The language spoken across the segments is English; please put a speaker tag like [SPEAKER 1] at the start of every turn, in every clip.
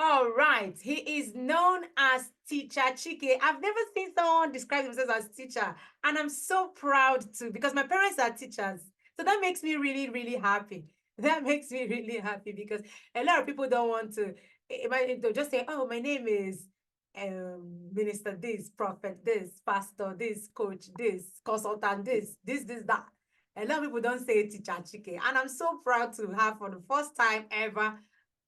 [SPEAKER 1] All right. He is known as Teacher Chike. I've never seen someone describe themselves as teacher. And I'm so proud too, because my parents are teachers. So that makes me really, really happy. That makes me really happy because a lot of people don't want to, they'll just say, oh, my name is minister this, prophet this, pastor this, coach this, consultant this, that. A lot of people don't say Teacher Chike. And I'm so proud to have for the first time ever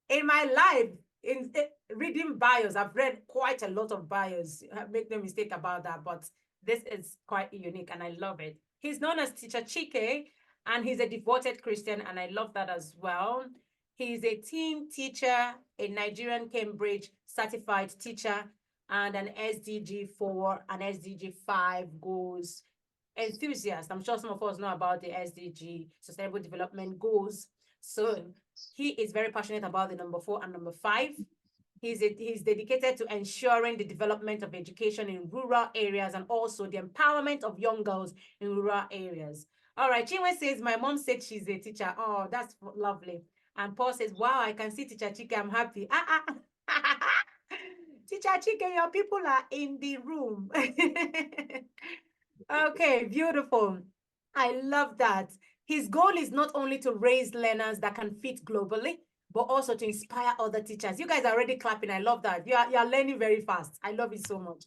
[SPEAKER 1] in my life in reading bios. I've read quite a lot of bios. Make no mistake about that, but this is quite unique and I love it. He's known as Teacher Chike and he's a devoted Christian and I love that as well. He's a teen teacher, a Nigerian Cambridge certified teacher, and an SDG 4 and SDG 5 goals enthusiast. I'm sure some of us know about the SDG, Sustainable Development Goals. So he is very passionate about the number 4 and number 5. He's dedicated to ensuring the development of education in rural areas and also the empowerment of young girls in rural areas. All right, Chinwe says, my mom said she's a teacher. Oh, that's lovely. And Paul says, wow, I can see Teacher Chike, I'm happy. Teacher Chike, your people are in the room. Okay, beautiful. I love that. His goal is not only to raise learners that can fit globally, but also to inspire other teachers. You guys are already clapping. I love that. You are learning very fast. I love it so much,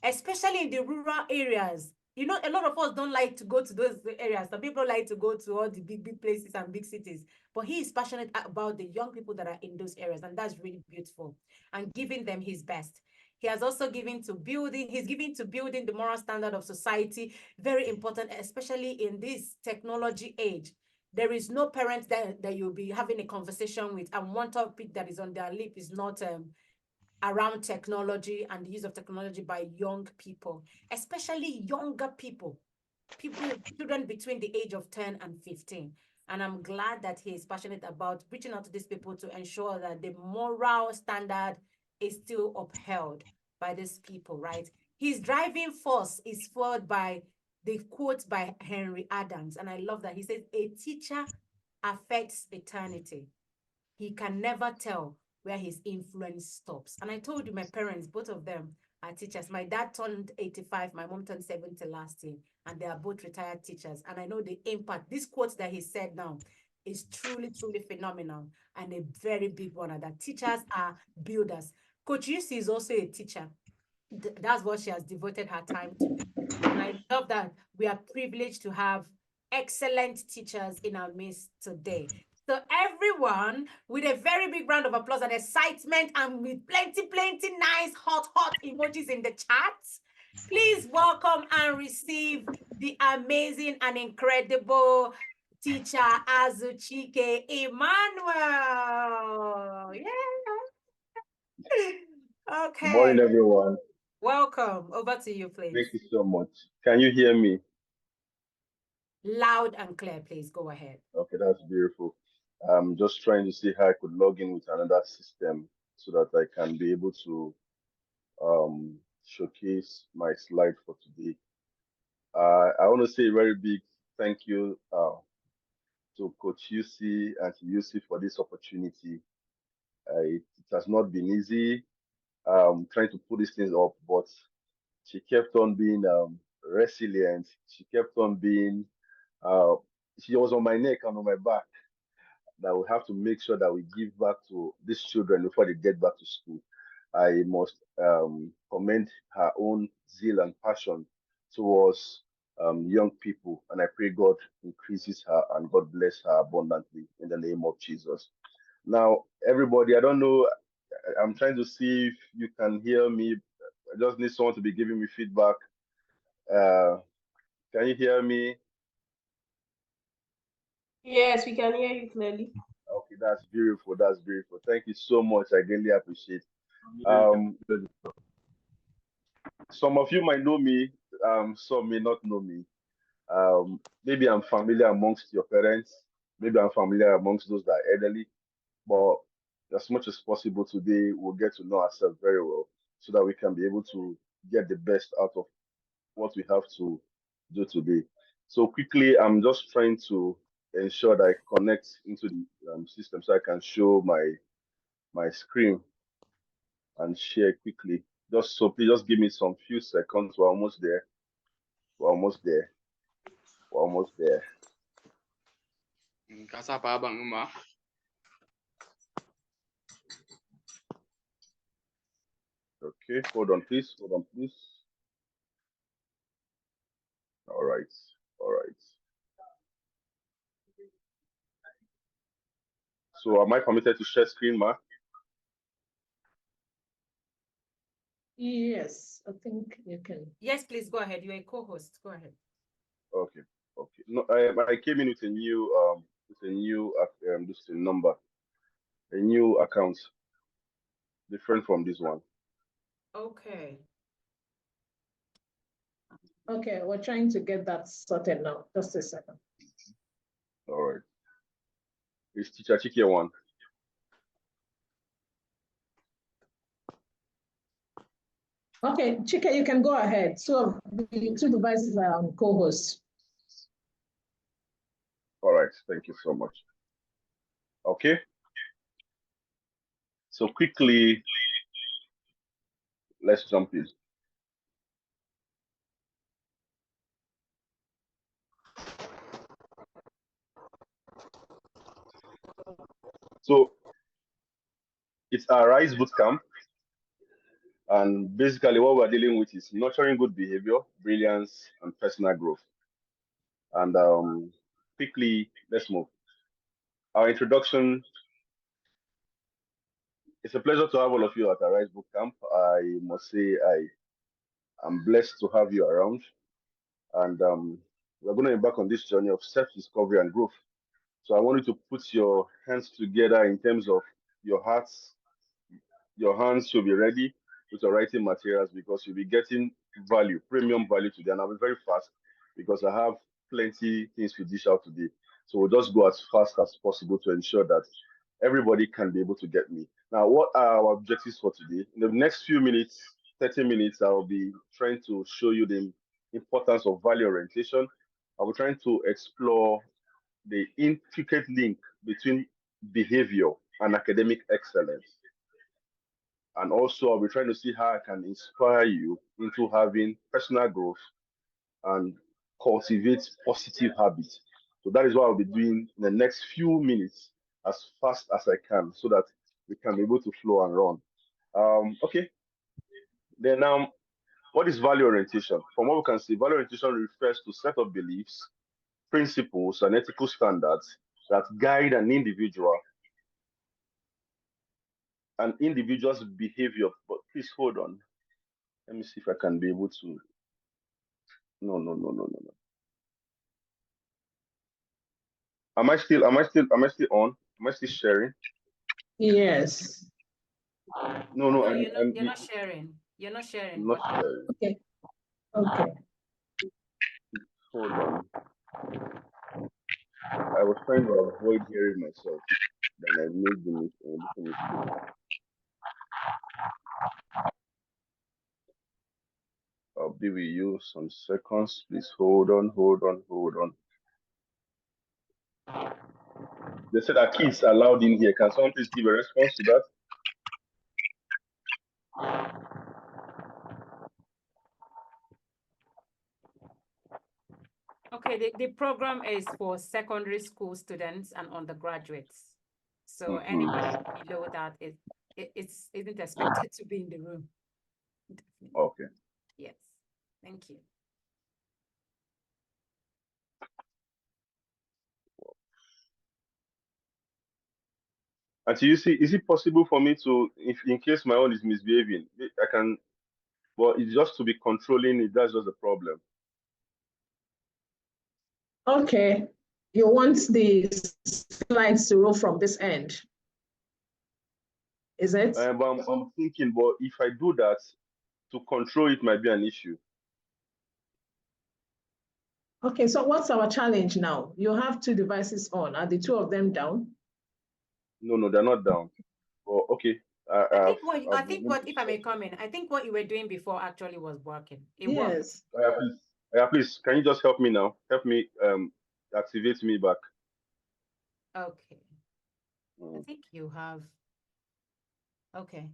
[SPEAKER 1] especially in the rural areas. You know, a lot of us don't like to go to those areas. Some people like to go to all the big places and big cities. But he is passionate about the young people that are in those areas. And that's really beautiful. And giving them his best. He has also given to building, he's giving to building the moral standard of society. Very important, especially in this technology age. There is no parent that you'll be having a conversation with, and one topic that is on their lip is not around technology and the use of technology by young people, especially younger people, children between the age of 10 and 15. And I'm glad that he is passionate about reaching out to these people to ensure that the moral standard is still upheld by these people, right? His driving force is fueled by the quote by Henry Adams. And I love that. He says, a teacher affects eternity. He can never tell where his influence stops. And I told you, my parents, both of them are teachers. My dad turned 85, my mom turned 70 last year, and they are both retired teachers. And I know the impact. This quote that he said now is truly, truly phenomenal and a very big one. That teachers are builders. Coach Yusi is also a teacher. That's what she has devoted her time to. And I love that we are privileged to have excellent teachers in our midst today. So everyone, with a very big round of applause and excitement and with plenty nice hot emojis in the chat, please welcome and receive the amazing and incredible teacher Azuh Chike Emmanuel. Yeah. Okay.
[SPEAKER 2] Morning, everyone.
[SPEAKER 1] Welcome. Over to you, please.
[SPEAKER 2] Thank you so much. Can you hear me?
[SPEAKER 1] Loud and clear, please. Go ahead.
[SPEAKER 2] Okay, that's beautiful. I'm just trying to see how I could log in with another system so that I can be able to showcase my slide for today. I want to say a very big thank you to Coach UC and to UC for this opportunity. It has not been easy trying to put these things up, but she kept on being resilient. She kept on being, uh, she was on my neck and on my back that we have to make sure that we give back to these children before they get back to school. I must commend her own zeal and passion towards young people, and I pray God increases her and God bless her abundantly in the name of Jesus. Now, everybody, I don't know, I'm trying to see if you can hear me. I just need someone to be giving me feedback. Uh, can you hear me?
[SPEAKER 3] Yes, we can hear you clearly.
[SPEAKER 2] Okay, that's beautiful. That's beautiful. Thank you so much. I really appreciate. Um, some of you might know me. Some may not know me. Maybe I'm familiar amongst your parents. Maybe I'm familiar amongst those that are elderly. But as much as possible today, we'll get to know ourselves very well so that we can be able to get the best out of what we have to do today. So quickly, I'm just trying to ensure that I connect into the system so I can show my screen. and share quickly. Just so please just give me some few seconds. We're almost there. We're almost there. We're almost there. Okay, hold on, please. Hold on, please. All right. All right. So am I permitted to share screen, Ma?
[SPEAKER 4] Yes, I think you can.
[SPEAKER 1] Yes, please go ahead. You're a co-host. Go ahead.
[SPEAKER 2] Okay. Okay. No, I came in with a new this number, a new account, different from this one.
[SPEAKER 1] Okay.
[SPEAKER 4] Okay, we're trying to get that sorted now. Just a second.
[SPEAKER 2] All right. It's Teacher Chike one.
[SPEAKER 4] Okay, Chike, you can go ahead. So the two devices are on co-host.
[SPEAKER 2] All right. Thank you so much. Okay. So quickly, let's jump in. So it's our RISE bootcamp. And basically what we're dealing with is nurturing good behavior, brilliance, and personal growth. And quickly, let's move. Our introduction. It's a pleasure to have all of you at our RISE bootcamp. I must say I am blessed to have you around. And we're going to embark on this journey of self-discovery and growth. So I want you to put your hands together in terms of your hearts. Your hands should be ready with your writing materials because you'll be getting value, premium value today. And I'll be very fast because I have plenty things to dish out today. So we'll just go as fast as possible to ensure that everybody can be able to get me. Now, what are our objectives for today? In the next few minutes, 30 minutes, I'll be trying to show you the importance of value orientation. I'll be trying to explore the intricate link between behavior and academic excellence. And also, I'll be trying to see how I can inspire you into having personal growth and cultivate positive habits. So that is what I'll be doing in the next few minutes as fast as I can so that we can be able to flow and run. Okay. Then what is value orientation? From what we can see, value orientation refers to set of beliefs, principles, and ethical standards that guide an individual's behavior. But please hold on. Let me see if I can be able to. No. Am I still on? Am I still sharing?
[SPEAKER 4] Yes.
[SPEAKER 2] No,
[SPEAKER 1] No, you're not sharing. You're not sharing.
[SPEAKER 2] I'm not sharing.
[SPEAKER 4] Okay. Okay.
[SPEAKER 2] Hold on. I was trying to avoid hearing myself. Then I made the mistake. I'll be with you some seconds. Please hold on. They said that kids are allowed in here. Can someone please give a response to that?
[SPEAKER 1] Okay, the program is for secondary school students and undergraduates. So anybody below that isn't expected to be in the room. Definitely.
[SPEAKER 2] Okay.
[SPEAKER 1] Yes. Thank you.
[SPEAKER 2] And so you see, is it possible for me to, if in case my own is misbehaving, I can, well, it's just to be controlling it. That's just the problem.
[SPEAKER 4] Okay. You want the slides to roll from this end? Is it?
[SPEAKER 2] But I'm thinking, but if I do that, to control it might be an issue.
[SPEAKER 4] Okay, so what's our challenge now? You have two devices on. Are the two of them down?
[SPEAKER 2] No, they're not down. Well, okay.
[SPEAKER 1] I think what if I may come in, I think what you were doing before actually was working. It worked.
[SPEAKER 2] Please, can you just help me now? Help me activate me back.
[SPEAKER 1] Okay. I think you have. Okay.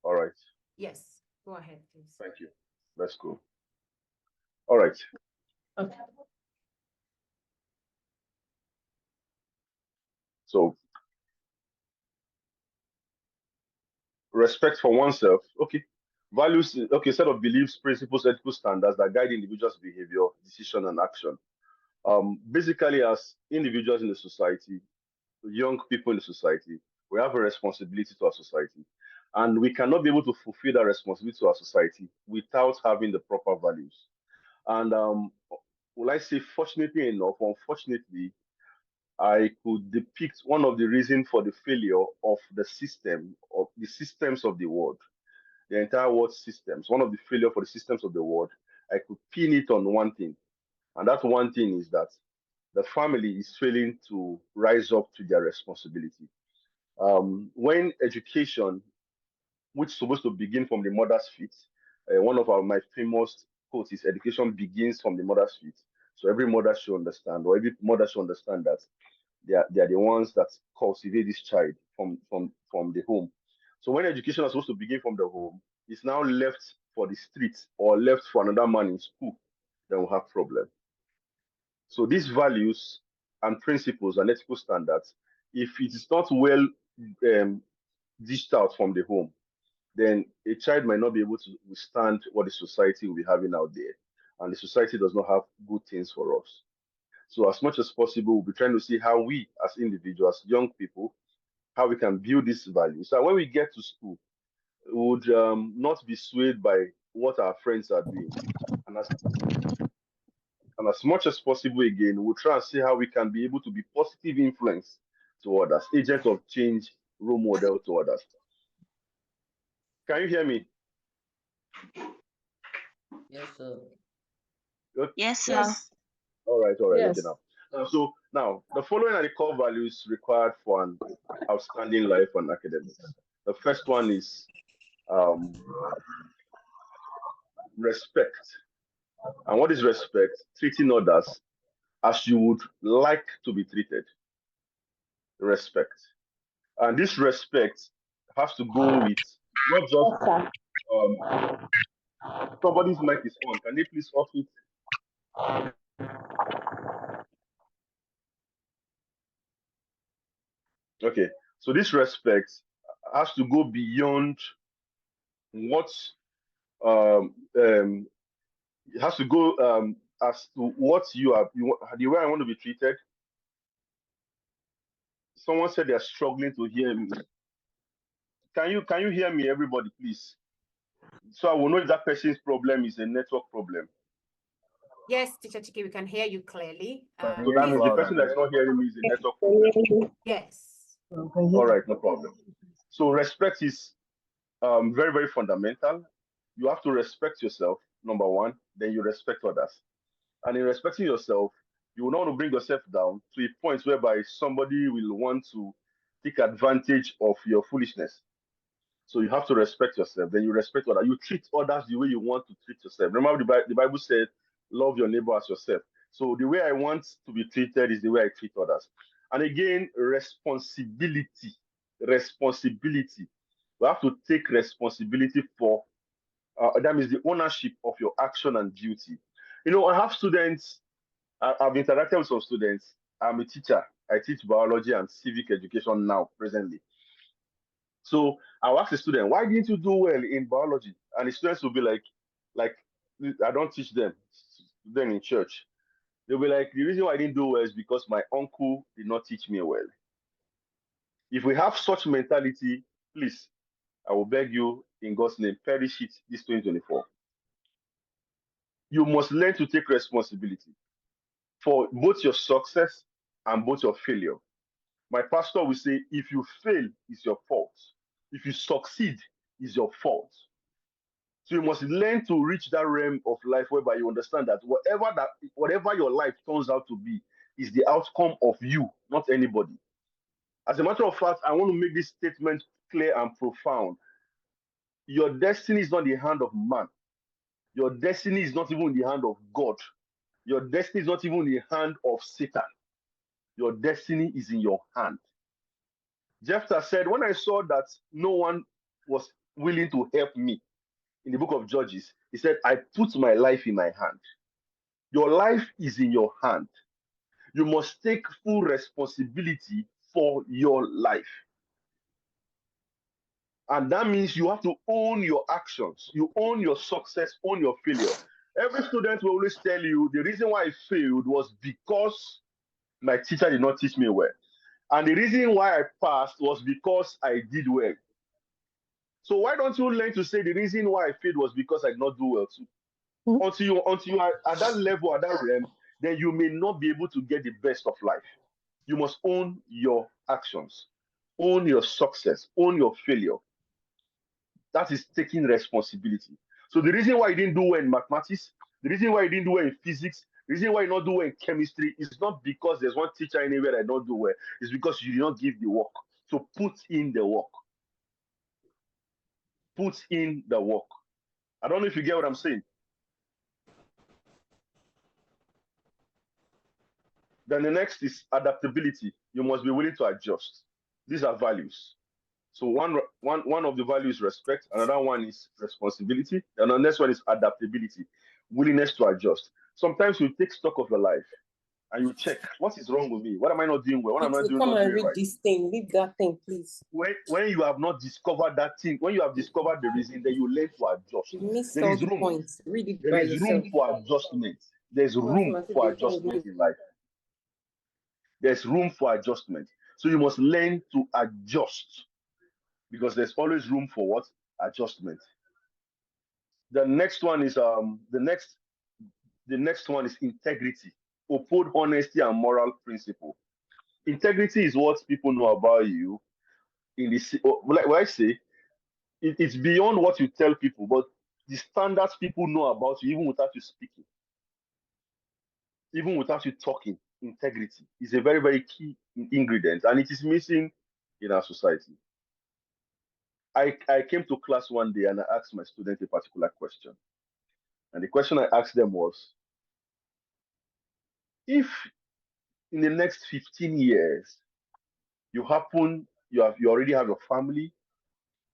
[SPEAKER 2] All right.
[SPEAKER 1] Yes, go ahead, please.
[SPEAKER 2] Thank you. Let's go. All right.
[SPEAKER 4] Okay.
[SPEAKER 2] So respect for oneself. Okay. Values. Okay. Set of beliefs, principles, ethical standards that guide individuals' behavior, decision, and action. Basically, as individuals in the society, young people in the society, we have a responsibility to our society. And we cannot be able to fulfill that responsibility to our society without having the proper values. And will I say, fortunately enough, unfortunately, I could depict one of the reasons for the failure of the system, of the systems of the world, the entire world systems. One of the failure for the systems of the world, I could pin it on one thing. And that one thing is that the family is failing to rise up to their responsibility. When education, which is supposed to begin from the mother's feet, one of my famous quotes is education begins from the mother's feet. So every mother should understand, or every mother should understand that they are the ones that cultivate this child from the home. So when education is supposed to begin from the home, it's now left for the streets or left for another man in school, then we'll have problem. So these values and principles and ethical standards, if it is not well um, dished out from the home, then a child might not be able to withstand what the society will be having out there. And the society does not have good things for us. So as much as possible, we'll be trying to see how we as individuals, young people, how we can build these values. So when we get to school, we would not be swayed by what our friends are doing. And as much as possible, again, we'll try and see how we can be able to be positive influence to others, agent of change, role model to others. Can you hear me?
[SPEAKER 5] Yes, sir.
[SPEAKER 2] Okay.
[SPEAKER 6] Yes, sir.
[SPEAKER 3] Yes.
[SPEAKER 2] All right, okay
[SPEAKER 4] Yes.
[SPEAKER 2] now. So now the following are the core values required for an outstanding life and academics. The first one is respect. And what is respect? Treating others as you would like to be treated. Respect. And this respect has to go with not just
[SPEAKER 4] Okay.
[SPEAKER 2] somebody's mic is on. Can they please off it? Okay. So this respect has to go beyond what it has to go as to what the way I want to be treated. Someone said they're struggling to hear me. Can you hear me, everybody, please? So I will know if that person's problem is a network problem.
[SPEAKER 1] Yes, Teacher Chike, we can hear you clearly.
[SPEAKER 2] So that means the person that's not hearing me is a network problem.
[SPEAKER 1] Yes.
[SPEAKER 2] All right, no problem. So respect is very, very fundamental. You have to respect yourself, number one, then you respect others. And in respecting yourself, you will not want to bring yourself down to a point whereby somebody will want to take advantage of your foolishness. So you have to respect yourself. Then you respect others. You treat others the way you want to treat yourself. Remember, the Bible said, "Love your neighbor as yourself." So the way I want to be treated is the way I treat others. And again, responsibility. Responsibility. We have to take responsibility for. That means the ownership of your action and duty. I have students. I've interacted with some students. I'm a teacher. I teach biology and civic education now, presently. So I'll ask the student, why didn't you do well in biology? And the students will be like, I don't teach them in church. They'll be like, the reason why I didn't do well is because my uncle did not teach me well. If we have such mentality, please, I will beg you in God's name, perish it this 2024. You must learn to take responsibility for both your success and both your failure. My pastor will say, if you fail, it's your fault. If you succeed, it's your fault. So you must learn to reach that realm of life whereby you understand that whatever your life turns out to be is the outcome of you, not anybody. As a matter of fact, I want to make this statement clear and profound. Your destiny is not in the hand of man. Your destiny is not even in the hand of God. Your destiny is not even in the hand of Satan. Your destiny is in your hand. Jephthah said, when I saw that no one was willing to help me in the book of Judges, he said, I put my life in my hand. Your life is in your hand. You must take full responsibility for your life. And that means you have to own your actions. You own your success, own your failure. Every student will always tell you the reason why I failed was because my teacher did not teach me well. And the reason why I passed was because I did well. So why don't you learn to say the reason why I failed was because I did not do well too? Until you are at that level, at that realm, then you may not be able to get the best of life. You must own your actions, own your success, own your failure. That is taking responsibility. So the reason why you didn't do well in mathematics, the reason why you didn't do well in physics, the reason why you not do well in chemistry is not because there's one teacher anywhere that don't do well. It's because you did not give the work. So put in the work. Put in the work. I don't know if you get what I'm saying. Then the next is adaptability. You must be willing to adjust. These are values. So one of the values is respect, another one is responsibility, and the next one is adaptability, willingness to adjust. Sometimes you take stock of your life and you check what is wrong with me, what am I not doing well, what am I not
[SPEAKER 5] Come and
[SPEAKER 2] doing
[SPEAKER 5] read
[SPEAKER 2] right.
[SPEAKER 5] this thing, leave that thing, please.
[SPEAKER 2] When you have not discovered that thing, when you have discovered the reason, then you learn to adjust.
[SPEAKER 5] You missed
[SPEAKER 2] There
[SPEAKER 5] all
[SPEAKER 2] is
[SPEAKER 5] the
[SPEAKER 2] room.
[SPEAKER 5] points. Read it
[SPEAKER 2] There
[SPEAKER 5] by
[SPEAKER 2] is
[SPEAKER 5] yourself.
[SPEAKER 2] room for adjustment. There's room for adjustment in life. There's room for adjustment. So you must learn to adjust, because there's always room for what? Adjustment. The next one is the next one is integrity. Uphold honesty and moral principle. Integrity is what people know about you in the like I say, it's beyond what you tell people, but the standards people know about you even without you speaking, even without you talking. Integrity is a very, very key ingredient, and it is missing in our society. I came to class one day and I asked my student a particular question. And the question I asked them was, if in the next 15 years you already have your family,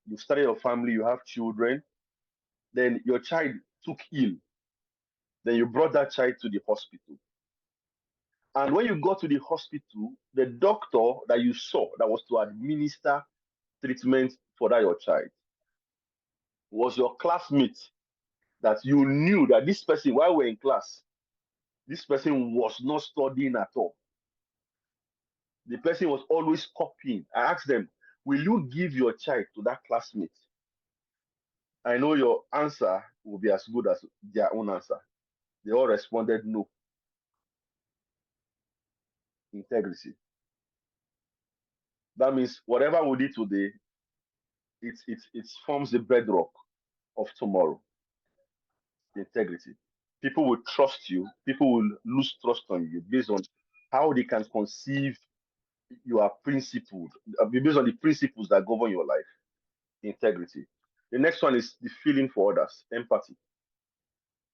[SPEAKER 2] you started your family, you have children, then your child took ill, then you brought that child to the hospital. And when you got to the hospital, the doctor that you saw that was to administer treatment for that your child was your classmate, that you knew that this person, while we're in class, this person was not studying at all. The person was always copying. I asked them, will you give your child to that classmate? I know your answer will be as good as their own answer. They all responded no. Integrity. That means whatever we did today, it forms the bedrock of tomorrow. Integrity. People will trust you. People will lose trust on you based on how they can conceive you are principled, based on the principles that govern your life. Integrity. The next one is the feeling for others, empathy.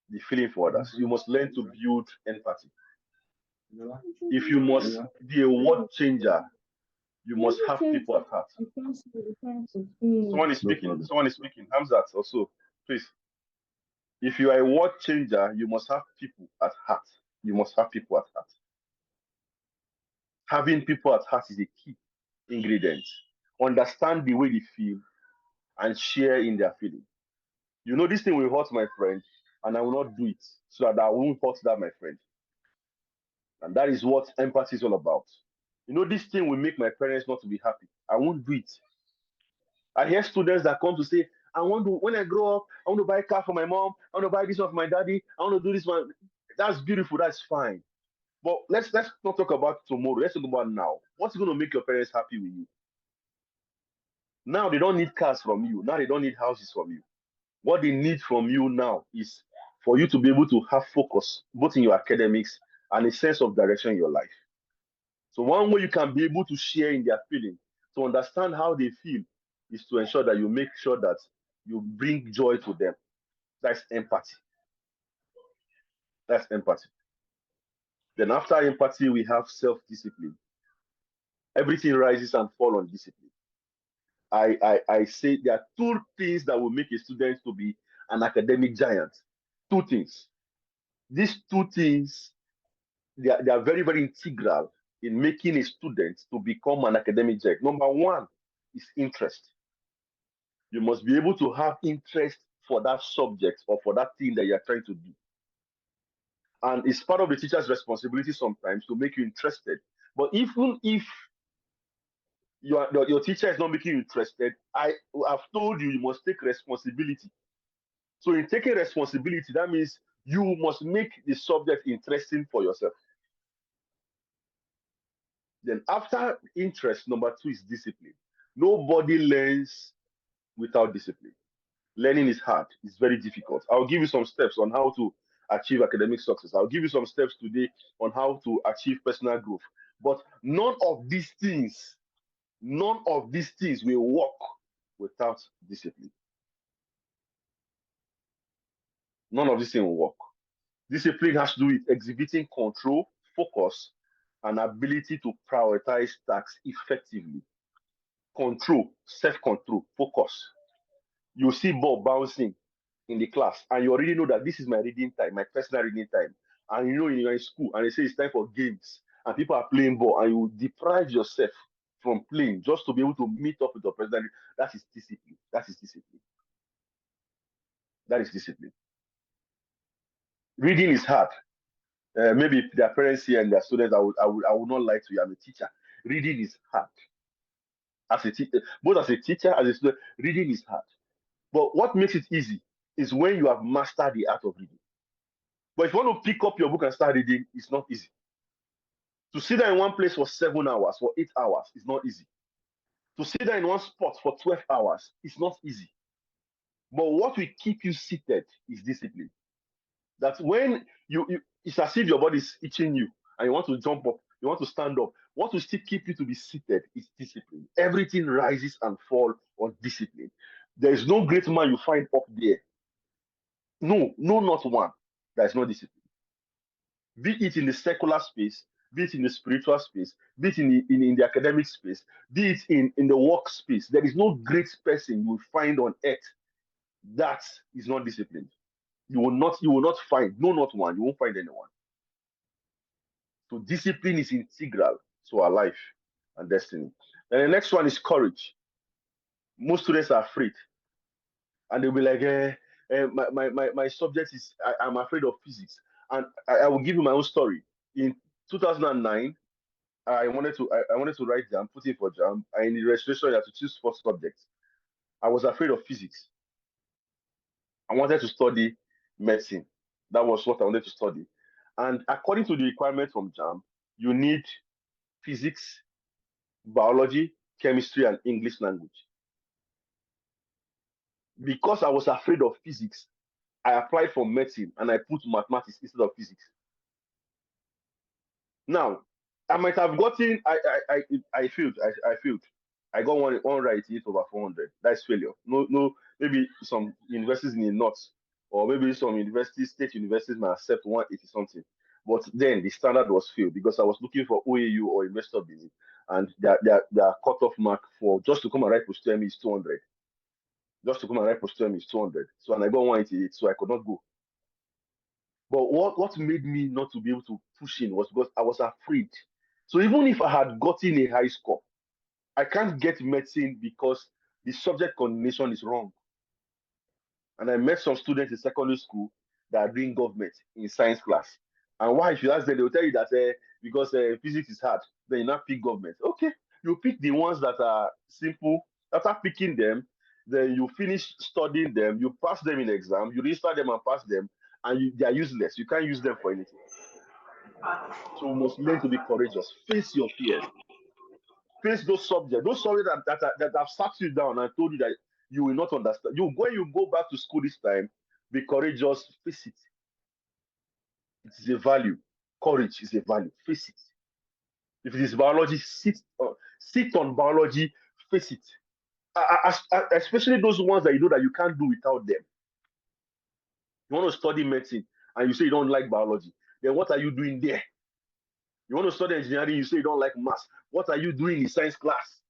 [SPEAKER 2] The feeling for others. You must learn to build empathy. If you must be a world changer, you must have people at heart. Someone is speaking. Someone is speaking. Hamzat also, please. If you are a world changer, you must have people at heart. You must have people at heart. Having people at heart is a key ingredient. Understand the way they feel and share in their feeling. You know, this thing will hurt my friend, and I will not do it so that I won't hurt that my friend. And that is what empathy is all about. You know, this thing will make my parents not to be happy. I won't do it. I hear students that come to say, I want to, when I grow up, I want to buy a car for my mom, I want to buy this one for my daddy, I want to do this one. That's beautiful, that's fine. But let's not talk about tomorrow. Let's talk about now. What's going to make your parents happy with you? Now they don't need cars from you. Now they don't need houses from you. What they need from you now is for you to be able to have focus, both in your academics and a sense of direction in your life. So one way you can be able to share in their feeling, to understand how they feel, is to ensure that you make sure that you bring joy to them. That's empathy. That's empathy. Then after empathy, we have self-discipline. Everything rises and falls on discipline. I say there are two things that will make a student to be an academic giant. Two things. These two things, they are very, very integral in making a student to become an academic giant. Number one is interest. You must be able to have interest for that subject or for that thing that you are trying to do. And it's part of the teacher's responsibility sometimes to make you interested. But even if your teacher is not making you interested, I have told you, you must take responsibility. So in taking responsibility, that means you must make the subject interesting for yourself. Then after interest, number two is discipline. Nobody learns without discipline. Learning is hard. It's very difficult. I'll give you some steps on how to achieve academic success. I'll give you some steps today on how to achieve personal growth. But none of these things will work without discipline. None of these things will work. Discipline has to do with exhibiting control, focus, and ability to prioritize tasks effectively. Control, self-control, focus. You see ball bouncing in the class, and you already know that this is my reading time, my personal reading time. And you know you're in school, and they say it's time for games, and people are playing ball, and you deprive yourself from playing just to be able to meet up with your president. That is discipline. That is discipline. That is discipline. Reading is hard. Maybe if their parents here and their students, I would not lie to you. I'm a teacher. Reading is hard. As a teacher, both as a teacher, as a student, reading is hard. But what makes it easy is when you have mastered the art of reading. But if you want to pick up your book and start reading, it's not easy. To sit there in one place for 7 hours, for 8 hours, is not easy. To sit there in one spot for 12 hours, it's not easy. But what will keep you seated is discipline. That when it's as if your body is itching you and you want to jump up, you want to stand up. What will still keep you to be seated is discipline. Everything rises and falls on discipline. There is no great man you find up there. No, not one. There is no discipline. Be it in the secular space, be it in the spiritual space, be it in the academic space, be it in the work space. There is no great person you will find on earth that is not disciplined. You will not find, no, not one. You won't find anyone. So discipline is integral to our life and destiny. And the next one is courage. Most students are afraid, and they'll be like, my subject is I'm afraid of physics. And I will give you my own story. In 2009, I wanted to write JAMB, put in for JAMB, and in the registration you have to choose 4 subjects. I was afraid of physics. I wanted to study medicine. That was what I wanted to study. And according to the requirement from JAMB, you need physics, biology, chemistry, and English language. Because I was afraid of physics, I applied for medicine and I put mathematics instead of physics. Now, I might have gotten, I failed. I failed. I got one right, 8/400. That's failure. No, maybe some universities in the north, or maybe some universities, state universities might accept 180 something. But then the standard was failed because I was looking for OAU or University of Benin, and their cutoff mark for just to come and write post is 200. Just to come and write post is 200. So and I got 188, so I could not go. But what made me not to be able to push in was because I was afraid. So even if I had gotten a high score, I can't get medicine because the subject combination is wrong. And I met some students in secondary school that are doing government in science class. And why? If you ask them, they will tell you that because physics is hard, then you not pick government. Okay, you pick the ones that are simple. After picking them, then you finish studying them, you pass them in exam, you register them and pass them, and they are useless. You can't use them for anything. So we must learn to be courageous. Face your fears. Face those subjects that have sat you down and told you that you will not understand. When you go back to school this time, be courageous. Face it. It is a value. Courage is a value. Face it. If it is biology, sit on biology. Face it. Especially those ones that you know that you can't do without them. You want to study medicine and you say you don't like biology, then what are you doing there? You want to study engineering, you say you don't like maths. What are you doing in science class?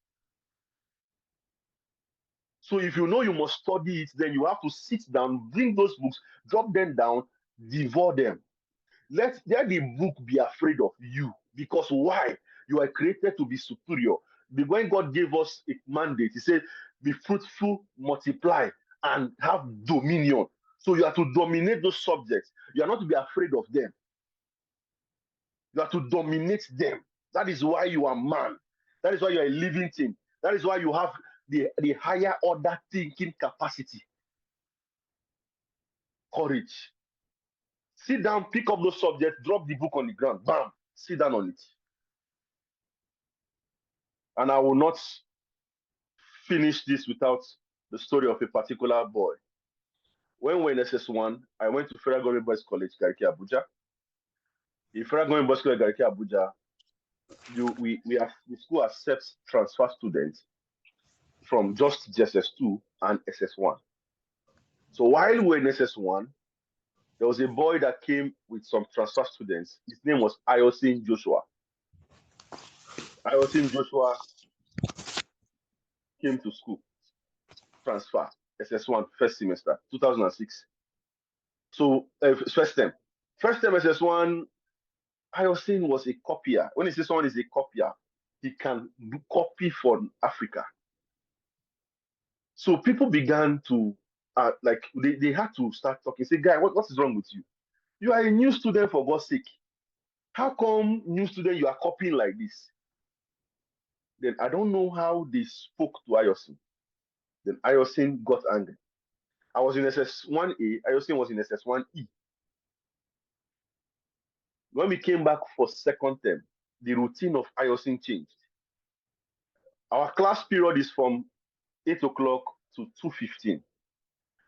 [SPEAKER 2] So if you know you must study it, then you have to sit down, bring those books, drop them down, devour them. Let the book be afraid of you. Because why? You are created to be superior. When God gave us a mandate, He said, be fruitful, multiply, and have dominion. So you are to dominate those subjects. You are not to be afraid of them. You are to dominate them. That is why you are man. That is why you are a living thing. That is why you have the higher order thinking capacity. Courage. Sit down, pick up those subjects, drop the book on the ground, bam, sit down on it. And I will not finish this without the story of a particular boy. When we were in SS1, I went to Federal Government Boys College, Gariki, Abuja. In Federal Government Boys College, Gariki, Abuja, the school accepts transfer students from just SS2 and SS1. So while we were in SS1, there was a boy that came with some transfer students. His name was Ayosin Joshua. Ayosin Joshua came to school, transfer, SS1, first semester, 2006. So, first term SS1, Ayosin was a copier. When he says someone is a copier, he can copy from Africa. So people began to, they had to start talking. Say, guy, what is wrong with you? You are a new student, for God's sake. How come new student you are copying like this? Then I don't know how they spoke to Ayosin. Then Ayosin got angry. I was in SS1A, Ayosin was in SS1E. When we came back for second term, the routine of Ayosin changed. Our class period is from 8 o'clock to 2:15.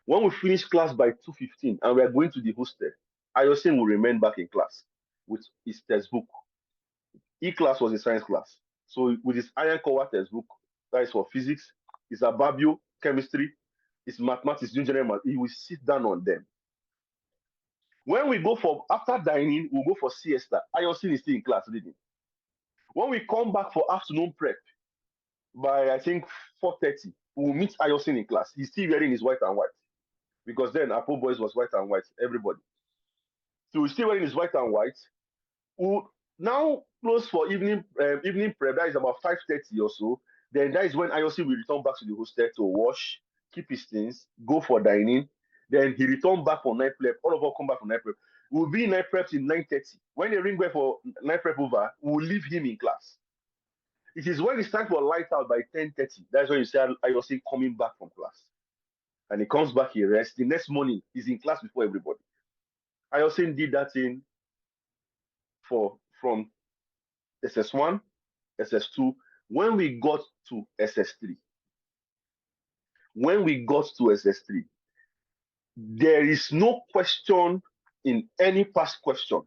[SPEAKER 2] When we finish class by 2:15 and we are going to the hostel, Ayosin will remain back in class with his textbook. E-class was a science class. So with his iron cover textbook, that is for physics, his ababio, chemistry, his mathematics, general math, he will sit down on them. When we go for, after dining, we'll go for siesta. Ayosin is still in class reading. When we come back for afternoon prep, by I think 4:30, we'll meet Ayosin in class. He's still wearing his white and white. Because then Apple Boys was white and white, everybody. So he's still wearing his white and white. We'll now close for evening prep. That is about 5:30 or so. Then that is when Ayosin will return back to the hostel to wash, keep his things, go for dining. Then he returned back for night prep. All of us come back for night prep. We'll be in night prep till 9:30. When they ring back for night prep over, we'll leave him in class. It is when it's time for light out by 10:30. That's when you see Ayosin coming back from class. And he comes back, he rests. The next morning, he's in class before everybody. Ayosin did that thing from SS1, SS2. When we got to SS3, there is no question in any past question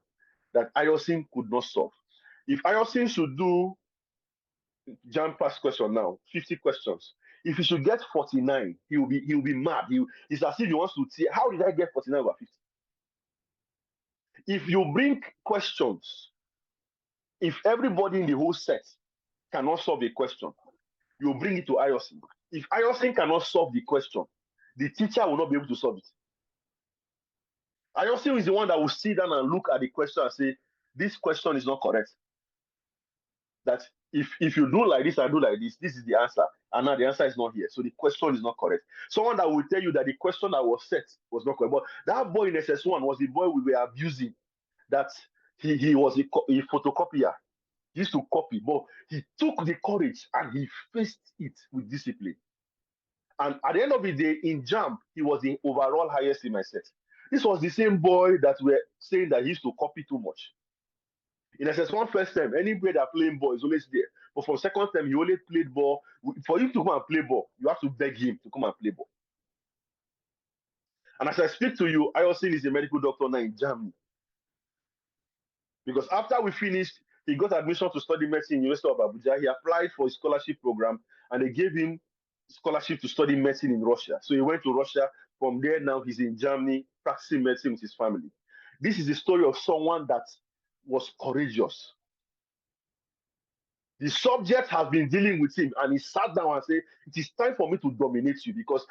[SPEAKER 2] that Ayosin could not solve. If Ayosin should do jam pass question now, 50 questions. If he should get 49, he'll be mad. It's as if he wants to see, how did I get 49 over 50? If you bring questions, if everybody in the whole set cannot solve a question, you bring it to Ayosin. If Ayosin cannot solve the question, the teacher will not be able to solve it. Ayosin is the one that will sit down and look at the question and say, this question is not correct. That if you do like this and do like this, this is the answer. And now the answer is not here. So the question is not correct. Someone that will tell you that the question that was set was not correct. But that boy in SS1 was the boy we were abusing. That he was a photocopier. He used to copy, but he took the courage and he faced it with discipline. And at the end of the day, in JAMB, he was the overall highest in my set. This was the same boy that were saying that he used to copy too much. In SS1 first time, any player that playing ball is always there. But from second time, he only played ball. For him to come and play ball, you have to beg him to come and play ball. And as I speak to you, Ayosin is a medical doctor now in Germany. Because after we finished, he got admission to study medicine in University of Abuja. He applied for a scholarship program, and they gave him scholarship to study medicine in Russia. So he went to Russia. From there, now he's in Germany practicing medicine with his family. This is the story of someone that was courageous. The subject has been dealing with him, and he sat down and said, it is time for me to dominate you, because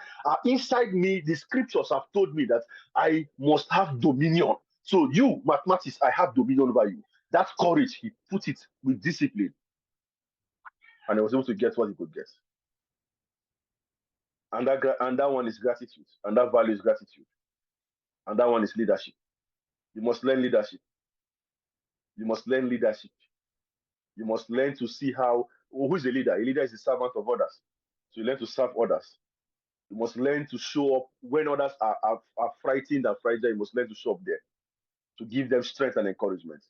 [SPEAKER 2] inside me, the scriptures have told me that I must have dominion. So you, mathematics, I have dominion over you. That courage, he put it with discipline, and he was able to get what he could get. And that one is gratitude, and that value is gratitude. And that one is leadership. You must learn leadership. You must learn leadership. You must learn to see how, who is a leader? A leader is a servant of others. So you learn to serve others. You must learn to show up when others are frightened and fragile. You must learn to show up there to give them strength and encouragement.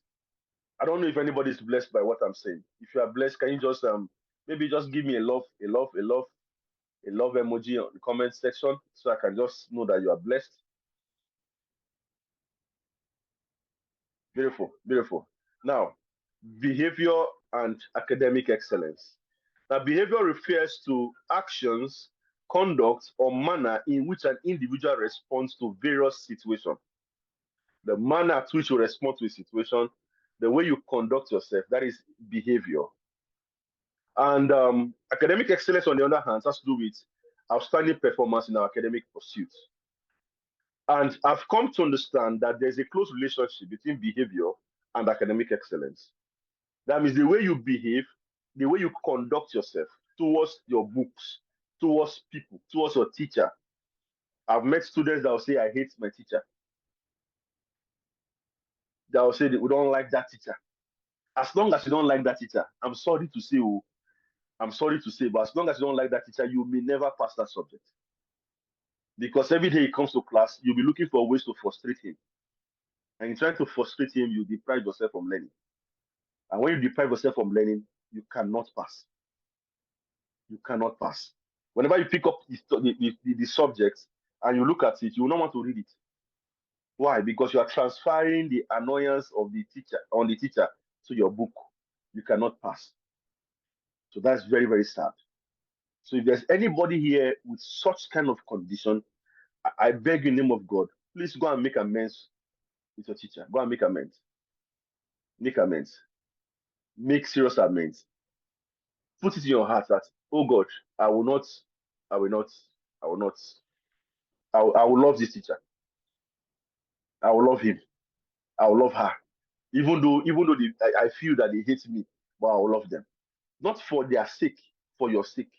[SPEAKER 2] I don't know if anybody is blessed by what I'm saying. If you are blessed, can you just maybe just give me a love emoji on the comment section so I can just know that you are blessed. Beautiful, beautiful. Now, behavior and academic excellence. Now, behavior refers to actions, conduct, or manner in which an individual responds to various situations. The manner at which you respond to a situation, the way you conduct yourself, that is behavior. And academic excellence, on the other hand, has to do with outstanding performance in our academic pursuits. And I've come to understand that there's a close relationship between behavior and academic excellence. That means the way you behave, the way you conduct yourself towards your books, towards people, towards your teacher. I've met students that will say, I hate my teacher. That will say that we don't like that teacher. As long as you don't like that teacher, I'm sorry to say, but as long as you don't like that teacher, you may never pass that subject. Because every day he comes to class, you'll be looking for ways to frustrate him. And in trying to frustrate him, you deprive yourself from learning. And when you deprive yourself from learning, you cannot pass. You cannot pass. Whenever you pick up the subject and you look at it, you will not want to read it. Why? Because you are transferring the annoyance of the teacher to your book. You cannot pass. So that's very, very sad. So if there's anybody here with such kind of condition, I beg in the name of God, please go and make amends with your teacher. Go and make amends. Make amends. Make serious amends. Put it in your heart that, oh God, I will love this teacher. I will love him. I will love her. Even though I feel that they hate me, but I will love them. Not for their sake, for your sake.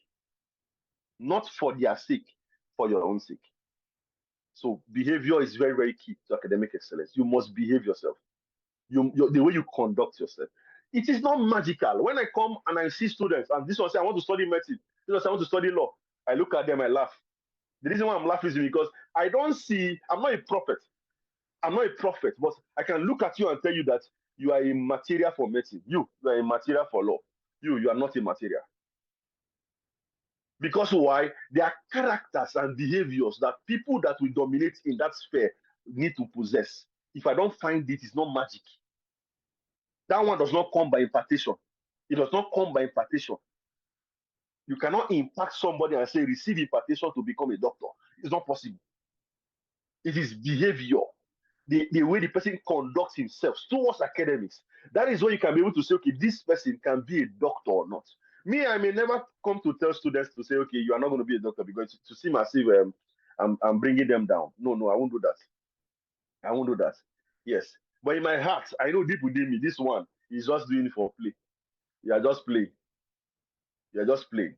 [SPEAKER 2] Not for their sake, for your own sake. So behavior is very, very key to academic excellence. You must behave yourself. The way you conduct yourself. It is not magical. When I come and I see students, and this one say, I want to study medicine, this one say, I want to study law, I look at them, I laugh. The reason why I'm laughing is because I'm not a prophet. I'm not a prophet, but I can look at you and tell you that you are a material for medicine. You are a material for law. You are not a material. Because why? There are characters and behaviors that people that will dominate in that sphere need to possess. If I don't find it, it's not magic. That one does not come by impartation. It does not come by impartation. You cannot impact somebody and say, receive impartation to become a doctor. It's not possible. It is behavior. The way the person conducts himself towards academics. That is when you can be able to say, okay, this person can be a doctor or not. Me, I may never come to tell students to say, okay, you are not going to be a doctor, because to seem as if I'm bringing them down. No, I won't do that. I won't do that. Yes. But in my heart, I know deep within me, this one is just doing it for play. You are just playing. You are just playing.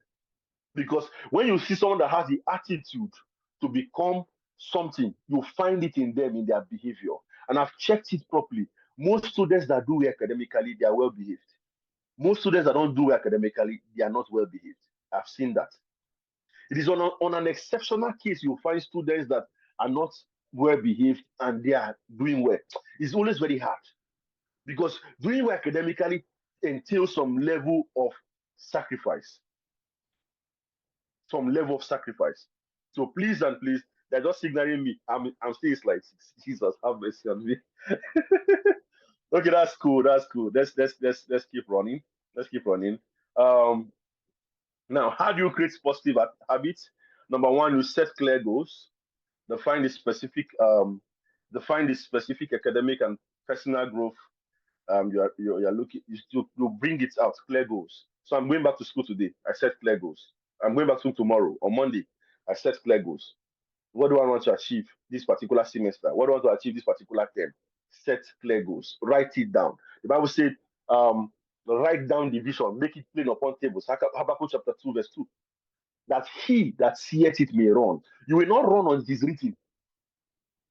[SPEAKER 2] Because when you see someone that has the attitude to become something, you find it in them, in their behavior. And I've checked it properly. Most students that do well academically, they are well behaved. Most students that don't do well academically, they are not well behaved. I've seen that. It is on an exceptional case you find students that are not well behaved and they are doing well. It's always very hard, because doing well academically entails some level of sacrifice. Some level of sacrifice. So please, they're just signaling me. I'm still like, Jesus, have mercy on me. Okay, that's cool. Let's keep running. Let's keep running. Now, how do you create positive habits? Number one, you set clear goals. Define the specific academic and personal growth you're looking to bring it out, clear goals. So I'm going back to school today. I set clear goals. I'm going back to school tomorrow. On Monday, I set clear goals. What do I want to achieve this particular semester? What do I want to achieve this particular term? Set clear goals. Write it down. The Bible said, write down the vision, make it plain upon tables. Habakkuk chapter 2, verse 2. That he that seeth it may run. You will not run on it is written.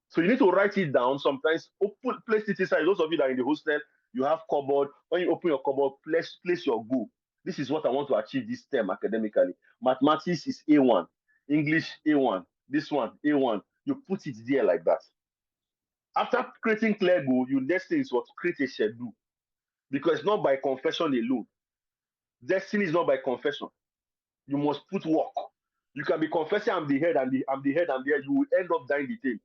[SPEAKER 2] So you need to write it down. Sometimes place it inside. Those of you that are in the hostel, you have cupboard. When you open your cupboard, place your goal. This is what I want to achieve this term academically. Mathematics is A1. English A1. This one A1. You put it there like that. After creating clear goal, you next thing is what? Create a schedule. Because it's not by confession alone. Destiny is not by confession. You must put work. You can be confessing I'm the head and I'm the head and there. You will end up dying the tail.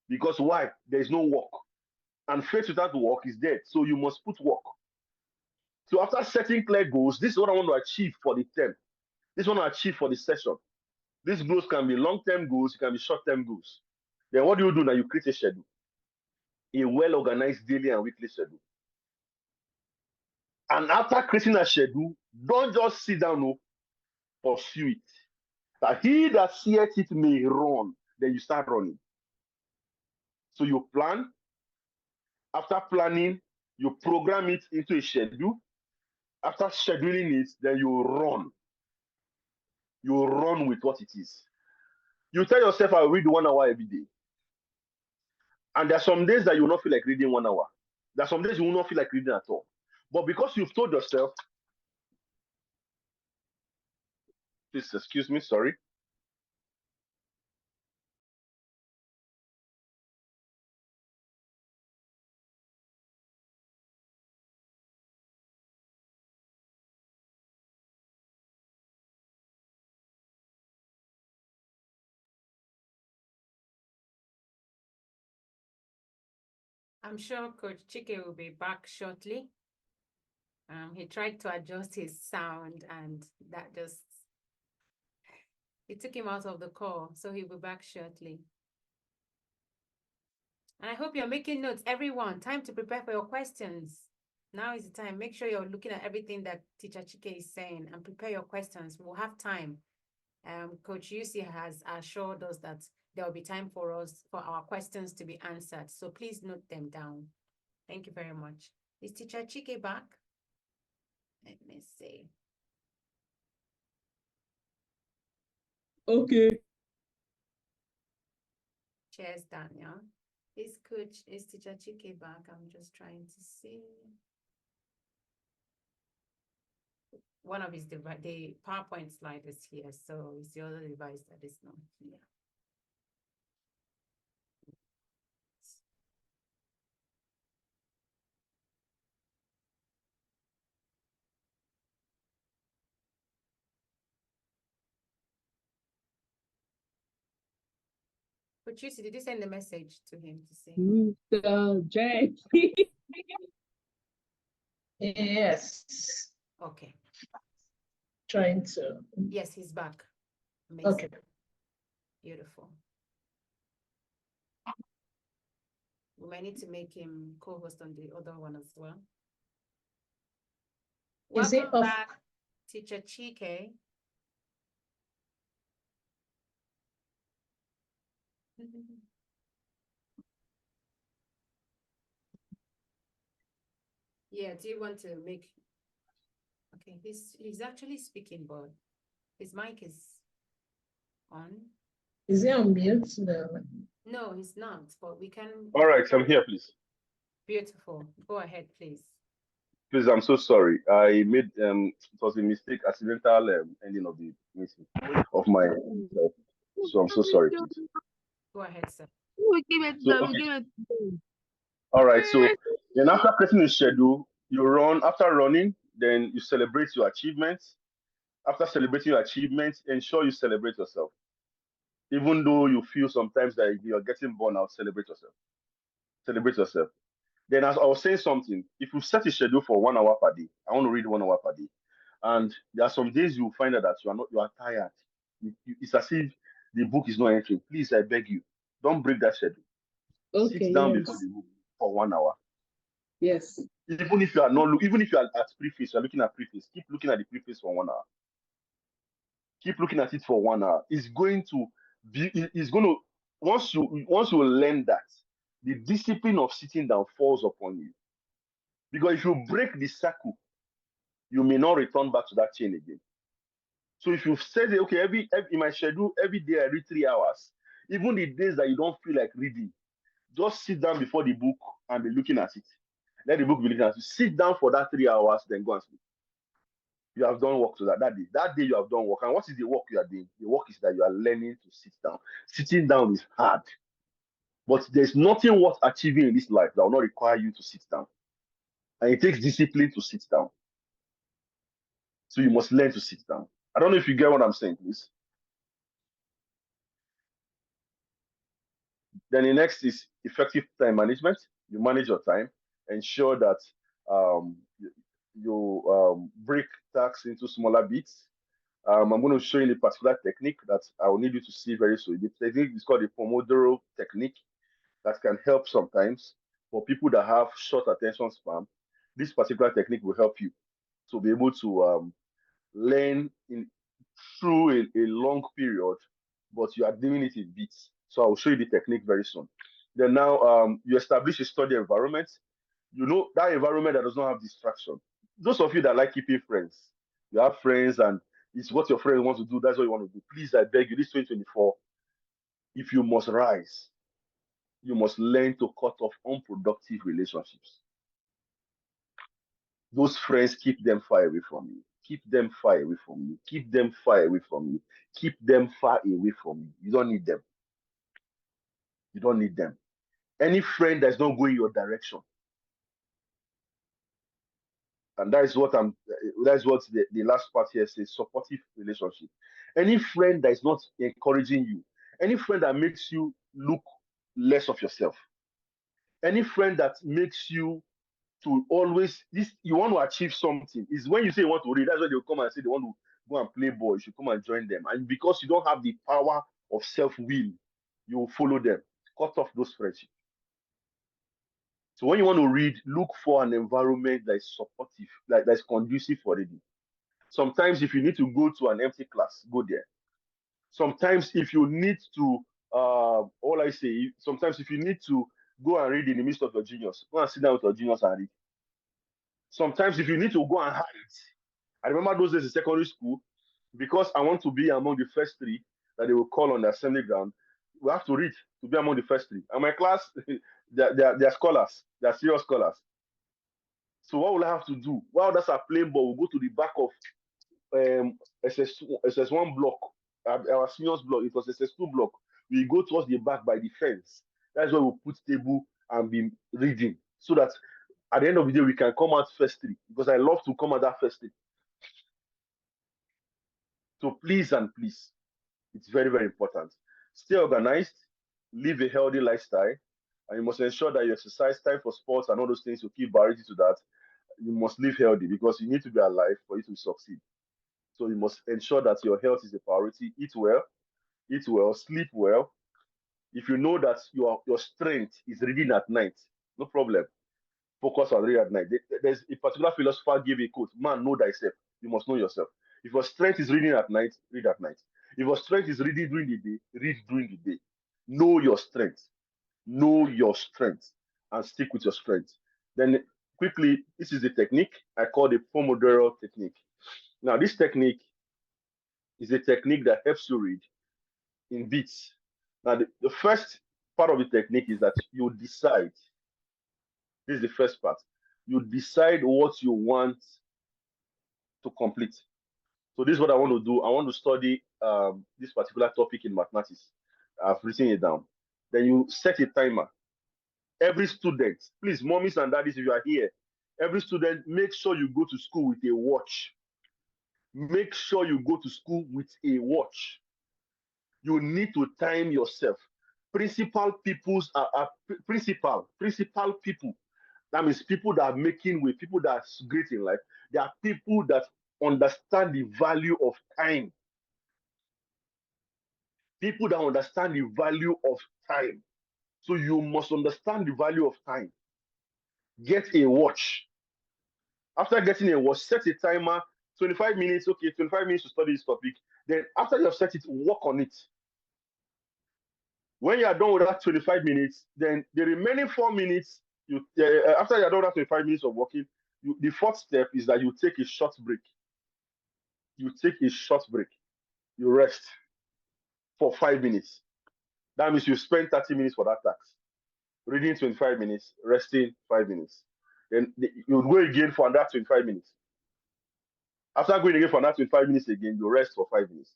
[SPEAKER 2] Because why? There is no work. And faith without work is dead. So you must put work. So after setting clear goals, this is what I want to achieve for the term. This is what I want to achieve for the session. These goals can be long-term goals, it can be short-term goals. Then what do you do now? You create a schedule. A well-organized daily and weekly schedule. And after creating a schedule, don't just sit down, no, pursue it. That he that seeth it may run. Then you start running. So you plan. After planning, you program it into a schedule. After scheduling it, then you run. You run with what it is. You tell yourself, I'll read 1 hour every day. And there are some days that you will not feel like reading 1 hour. There are some days you will not feel like reading at all. But because you've told yourself, please excuse me, sorry.
[SPEAKER 1] I'm sure Coach Chike will be back shortly. He tried to adjust his sound and that just, it took him out of the call. So he'll be back shortly. And I hope you're making notes, everyone. Time to prepare for your questions. Now is the time. Make sure you're looking at everything that Teacher Chike is saying and prepare your questions. We'll have time. Coach Yusi has assured us that there will be time for us, for our questions to be answered. So please note them down. Thank you very much. Is Teacher Chike back? Let me see.
[SPEAKER 4] Okay.
[SPEAKER 1] Cheers, Daniel. Is Teacher Chike back? I'm just trying to see. One of his device, the PowerPoint slide is here, so it's the other device that is not here. But Tracy, did you send a message to him to say?
[SPEAKER 4] Mr. J. Yes.
[SPEAKER 1] Okay.
[SPEAKER 4] Trying to.
[SPEAKER 1] Yes, he's back. Amazing.
[SPEAKER 4] Okay.
[SPEAKER 1] Beautiful. We might need to make him co-host on the other one as well.
[SPEAKER 4] Is it
[SPEAKER 1] Welcome
[SPEAKER 4] off?
[SPEAKER 1] back, Teacher Chike. Yeah, do you want to make, okay, he's actually speaking, but his mic is on.
[SPEAKER 4] Is he on mute? No.
[SPEAKER 1] No, he's not, but we can.
[SPEAKER 2] All right, I'm here, please.
[SPEAKER 1] Beautiful. Go ahead, please.
[SPEAKER 2] Please, I'm so sorry. I made it was a mistake, accidental ending of the meeting of my. So I'm so sorry, please.
[SPEAKER 1] Go ahead, sir.
[SPEAKER 2] So, okay. All right. So then, after creating a schedule, you run. After running, then you celebrate your achievements. After celebrating your achievements, ensure you celebrate yourself. Even though you feel sometimes that you're getting burnt out, celebrate yourself. Celebrate yourself. Then, as I was saying something, if you set a schedule for 1 hour per day, I want to read 1 hour per day, and there are some days you find out that you are tired. It's as if the book is not entering. Please, I beg you, don't break that schedule.
[SPEAKER 4] Okay.
[SPEAKER 2] Sit down
[SPEAKER 4] Yes.
[SPEAKER 2] before the book for 1 hour.
[SPEAKER 4] Yes.
[SPEAKER 2] Even if you are not, even if you are at preface, you are looking at preface. Keep looking at the preface for 1 hour. Keep looking at it for 1 hour. It's going to be. It's going to once you learn that, the discipline of sitting down falls upon you. Because if you break the circle, you may not return back to that chain again. So if you've said, okay, every in my schedule, every day I read 3 hours, even the days that you don't feel like reading, just sit down before the book and be looking at it. Let the book be looking at you. Sit down for that 3 hours, then go and sleep. You have done work to that day. That day you have done work. And what is the work you are doing? The work is that you are learning to sit down. Sitting down is hard. But there's nothing worth achieving in this life that will not require you to sit down. And it takes discipline to sit down. So you must learn to sit down. I don't know if you get what I'm saying, please. Then the next is effective time management. You manage your time. Ensure that you break tasks into smaller bits. I'm going to show you a particular technique that I will need you to see very soon. The technique is called the Pomodoro technique that can help sometimes for people that have short attention span. This particular technique will help you to be able to learn through a long period, but you are doing it in bits. So I will show you the technique very soon. Then now you establish a study environment. You know that environment that does not have distraction. Those of you that like keeping friends, you have friends and it's what your friend wants to do. That's what you want to do. Please, I beg you, this 2024, if you must rise, you must learn to cut off unproductive relationships. Those friends, keep them far away from you. Keep them far away from you. Keep them far away from you. Keep them far away from you. You don't need them. You don't need them. Any friend that's not going your direction, and that's what the last part here says, supportive relationship. Any friend that is not encouraging you, any friend that makes you look less of yourself, any friend that makes you to always this you want to achieve something is when you say you want to read, that's when they'll come and say they want to go and play ball, you should come and join them. And because you don't have the power of self-will, you will follow them. Cut off those friendships. So when you want to read, look for an environment that is supportive, like that's conducive for reading. Sometimes if you need to go to an empty class, go there. Sometimes if you need to sometimes if you need to go and read in the midst of your juniors, go and sit down with your juniors and read. Sometimes if you need to go and hide, I remember those days in secondary school, because I want to be among the first three that they will call on the assembly ground, we have to read to be among the first three. And my class, they're scholars, they're serious scholars. So what will I have to do? While others are playing ball, we'll go to the back of SS1 block, our seniors block, it was SS2 block. We go towards the back by the fence. That's where we put table and be reading, so that at the end of the day, we can come out first three, because I love to come out that first three. So please and please, it's very, very important. Stay organized, live a healthy lifestyle, and you must ensure that you exercise, time for sports and all those things to keep priority to that. You must live healthy because you need to be alive for you to succeed. So you must ensure that your health is a priority. Eat well, sleep well. If you know that your strength is reading at night, no problem. Focus on reading at night. There's a particular philosopher gave a quote: "Man, know thyself." You must know yourself. If your strength is reading at night, read at night. If your strength is reading during the day, read during the day. Know your strength. Know your strength and stick with your strength. Then quickly, this is the technique I call the Pomodoro technique. Now, this technique is a technique that helps you read in bits. Now, the first part of the technique is that you decide. This is the first part. You decide what you want to complete. So this is what I want to do. I want to study this particular topic in mathematics. I've written it down. Then you set a timer. Every student, please, mommies and daddies, if you are here, every student, make sure you go to school with a watch. Make sure you go to school with a watch. You need to time yourself. Principal people. That means people that are making way, people that are great in life. They are people that understand the value of time. People that understand the value of time. So you must understand the value of time. get a watch. After getting a watch, set a timer, 25 minutes, okay, 25 minutes to study this topic. Then after you have set it, work on it. When you are done with that 25 minutes, then the remaining 4 minutes, after you are done with that 25 minutes of working, the fourth step is that you take a short break. You take a short break. You rest for 5 minutes. That means you spend 30 minutes for that task. Reading 25 minutes, resting 5 minutes. Then you go again for another 25 minutes. After going again for another 25 minutes again, you rest for 5 minutes.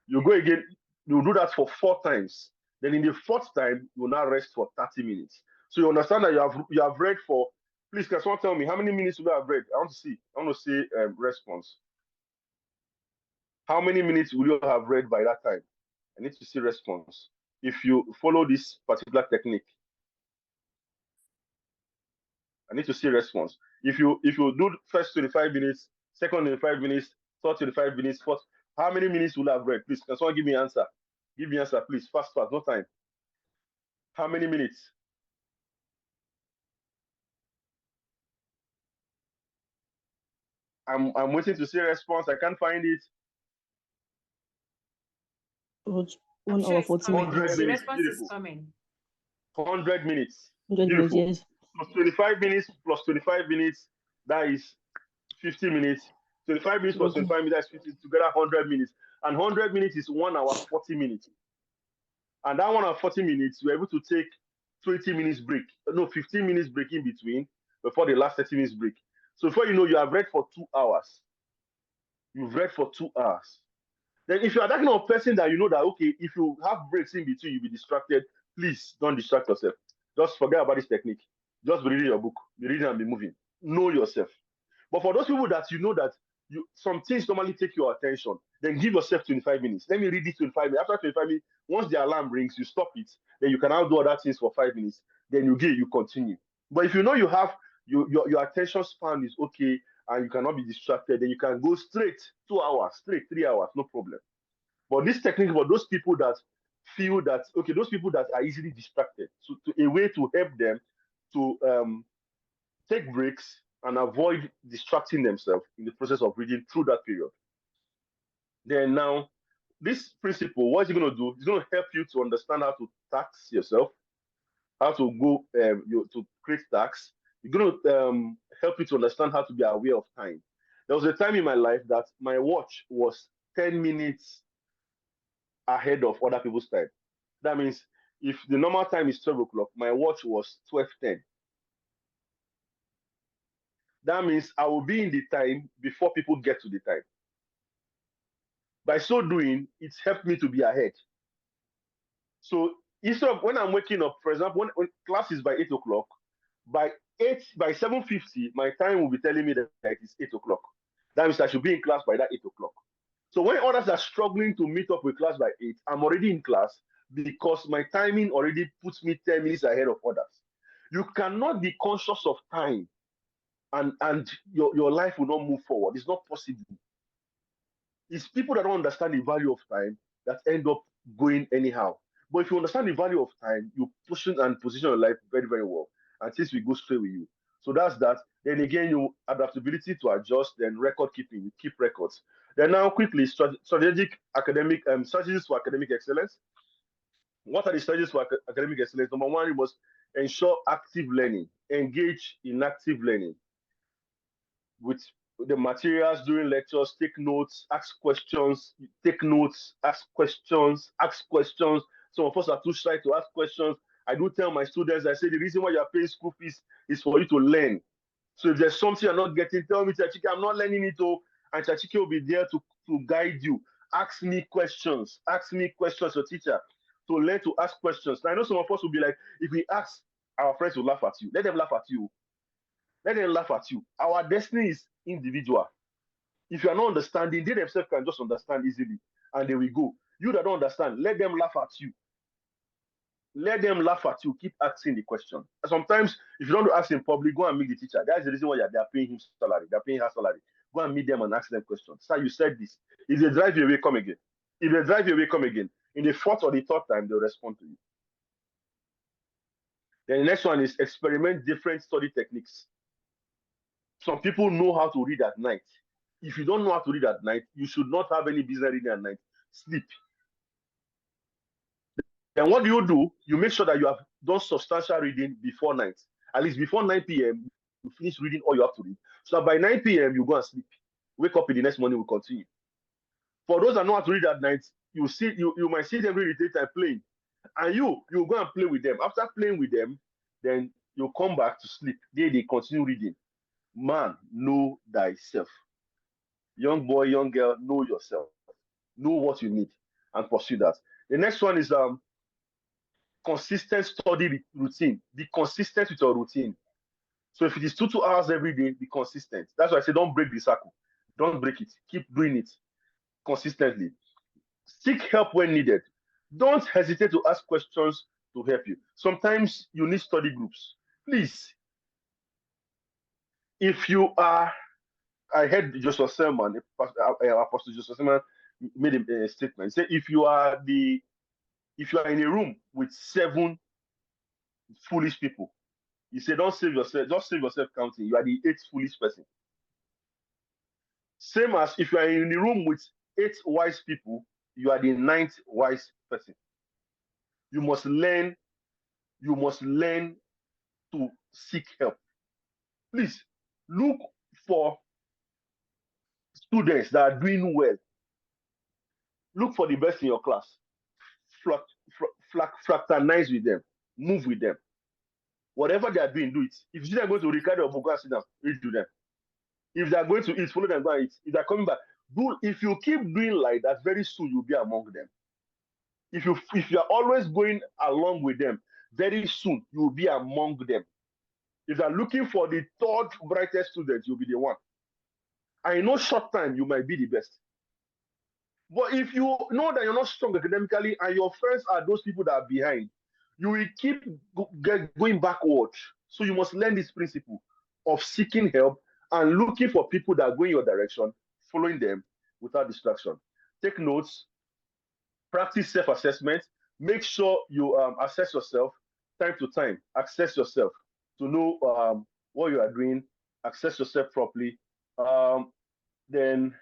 [SPEAKER 2] You go again, you do that for 4 times. Then in the 4th time, you will now rest for 30 minutes. So you understand that you have read for, please, can someone tell me how many minutes you have read? I want to see response. How many minutes will you have read by that time? I need to see response. If you follow this particular technique, I need to see response. If you do first 25 minutes, second 25 minutes, third 25 minutes, fourth, how many minutes will you have read? Please, can someone give me an answer? Give me an answer, please. Fast, no time. How many minutes? I'm waiting to see a response. I can't find it.
[SPEAKER 5] 1 hour 40 minutes.
[SPEAKER 2] 100
[SPEAKER 1] The
[SPEAKER 2] minutes.
[SPEAKER 1] response
[SPEAKER 2] Beautiful.
[SPEAKER 1] is coming.
[SPEAKER 2] 100 minutes.
[SPEAKER 5] 100 minutes,
[SPEAKER 2] Beautiful.
[SPEAKER 5] yes.
[SPEAKER 2] So 25 minutes plus 25 minutes, that is 50 minutes. 25 minutes plus 25 minutes, that's 50, together 100 minutes. And 100 minutes is 1 hour 40 minutes. And that 1 hour 40 minutes, you're able to take 20 minutes break. No, 15 minutes break in between before the last 30 minutes break. So before you know, you have read for 2 hours. You've read for 2 hours. Then if you are that kind of person that you know that, okay, if you have breaks in between, you'll be distracted, please don't distract yourself. Just forget about this technique. Just be reading your book, be reading and be moving. Know yourself. But for those people that you know that some things normally take your attention, then give yourself 25 minutes. Let me read it 25 minutes. After 25 minutes, once the alarm rings, you stop it. Then you can now do other things for 5 minutes. Then you continue. But if you know you have your attention span is okay and you cannot be distracted, then you can go straight 2 hours, straight 3 hours, no problem. But this technique for those people that feel that, okay, those people that are easily distracted, so a way to help them to take breaks and avoid distracting themselves in the process of reading through that period. Then now, this principle, what is it going to do? It's going to help you to understand how to tax yourself, how to go to create tax. It's going to help you to understand how to be aware of time. There was a time in my life that my watch was 10 minutes ahead of other people's time. That means if the normal time is 12 o'clock, my watch was 12:10. That means I will be in the time before people get to the time. By so doing, it's helped me to be ahead. So instead of when I'm waking up, for example, when class is by 8 o'clock, by 7:50, my time will be telling me that it's 8 o'clock. That means I should be in class by that 8 o'clock. So when others are struggling to meet up with class by 8, I'm already in class because my timing already puts me 10 minutes ahead of others. You cannot be conscious of time and your life will not move forward. It's not possible. It's people that don't understand the value of time that end up going anyhow. But if you understand the value of time, you position your life very, very well. And things will go straight with you. So that's that. Then again, you adaptability to adjust, then record keeping, you keep records. Then now quickly, strategic academic strategies for academic excellence. What are the strategies for academic excellence? Number one, you must ensure active learning, engage in active learning with the materials during lectures, take notes, ask questions, take notes, ask questions, ask questions. Some of us are too shy to ask questions. I do tell my students, I say the reason why you're paying school fees is for you to learn. So if there's something you're not getting, tell me, Teacher Chike, I'm not learning it, and Teacher Chike will be there to guide you. Ask me questions, your teacher, to learn to ask questions. Now, I know some of us will be like, if we ask, our friends will laugh at you. Let them laugh at you. Let them laugh at you. Our destiny is individual. If you are not understanding, they themselves can just understand easily, and they will go. You that don't understand, let them laugh at you. Let them laugh at you. Keep asking the question. And sometimes, if you don't ask in public, go and meet the teacher. That's the reason why they are paying him salary. They are paying her salary. Go and meet them and ask them questions. Sir, you said this. If they drive you away, come again. If they drive you away, come again. In the 4th or the 3rd time, they'll respond to you. Then the next one is experiment different study techniques. Some people know how to read at night. If you don't know how to read at night, you should not have any business reading at night. Sleep. Then what do? You make sure that you have done substantial reading before night. At least before 9 p.m., you finish reading all you have to read. So that by 9 p.m., you go and sleep. Wake up in the next morning, we'll continue. For those that know how to read at night, you might see them read the daytime playing. And you go and play with them. After playing with them, then you come back to sleep. They continue reading. Man, know thyself. Young boy, young girl, know yourself. Know what you need and pursue that. The next one is consistent study routine. Be consistent with your routine. So if it is 2 hours every day, be consistent. That's why I say don't break the cycle. Don't break it. Keep doing it consistently. Seek help when needed. Don't hesitate to ask questions to help you. Sometimes you need study groups. Please, if you are, I heard Joshua Selman, Apostle Joshua Selman made a statement. Say if you are in a room with 7 foolish people, he said, don't save yourself, just save yourself counting. You are the 8th foolish person. Same as if you are in a room with 8 wise people, you are the 9th wise person. You must learn to seek help. Please look for students that are doing well. Look for the best in your class. Fraternize with them. Move with them. Whatever they are doing, do it. If you are going to Ricardo or Boga, sit down, read to them. If they are going to eat, follow them, go and eat. If they are coming back, if you keep doing like that, very soon you'll be among them. If you are always going along with them, very soon you'll be among them. If they are looking for the 3rd brightest student, you'll be the one. I know short time you might be the best. But if you know that you're not strong academically and your friends are those people that are behind, you will keep going backward. So you must learn this principle of seeking help and looking for people that go in your direction, following them without distraction. Take notes, practice self-assessment. Make sure you assess yourself time to time. Assess yourself to know what you are doing. Assess yourself properly. Then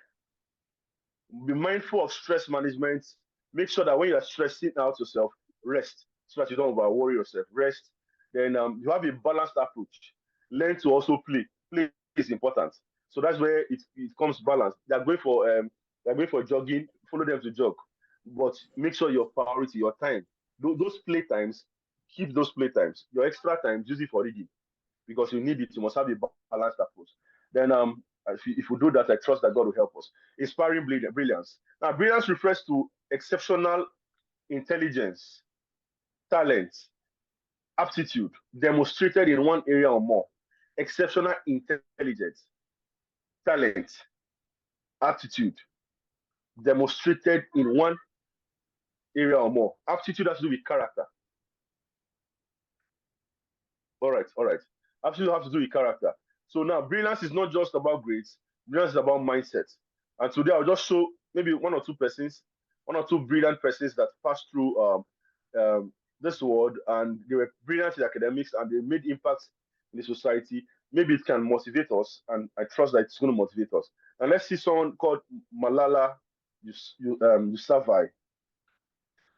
[SPEAKER 2] be mindful of stress management. Make sure that when you are stressing out yourself, rest so that you don't worry yourself. Rest. Then you have a balanced approach. Learn to also play. Play is important. So that's where it comes balanced. They're going for jogging. Follow them to jog, but make sure your priority, your time, those play times, keep those play times. Your extra time, use it for reading because you need it. You must have a balanced approach. Then if we do that, I trust that God will help us. Inspiring brilliance. Now, brilliance refers to exceptional intelligence, talent, aptitude demonstrated in one area or more. Exceptional intelligence, talent, aptitude demonstrated in one area or more. Aptitude has to do with character. All right. Aptitude has to do with character. So now, brilliance is not just about grades. Brilliance is about mindset. And today, I'll just show maybe one or two brilliant persons that passed through this world, and they were brilliant in academics, and they made impacts in the society. Maybe it can motivate us, and I trust that it's going to motivate us. And let's see someone called Malala Yousafzai.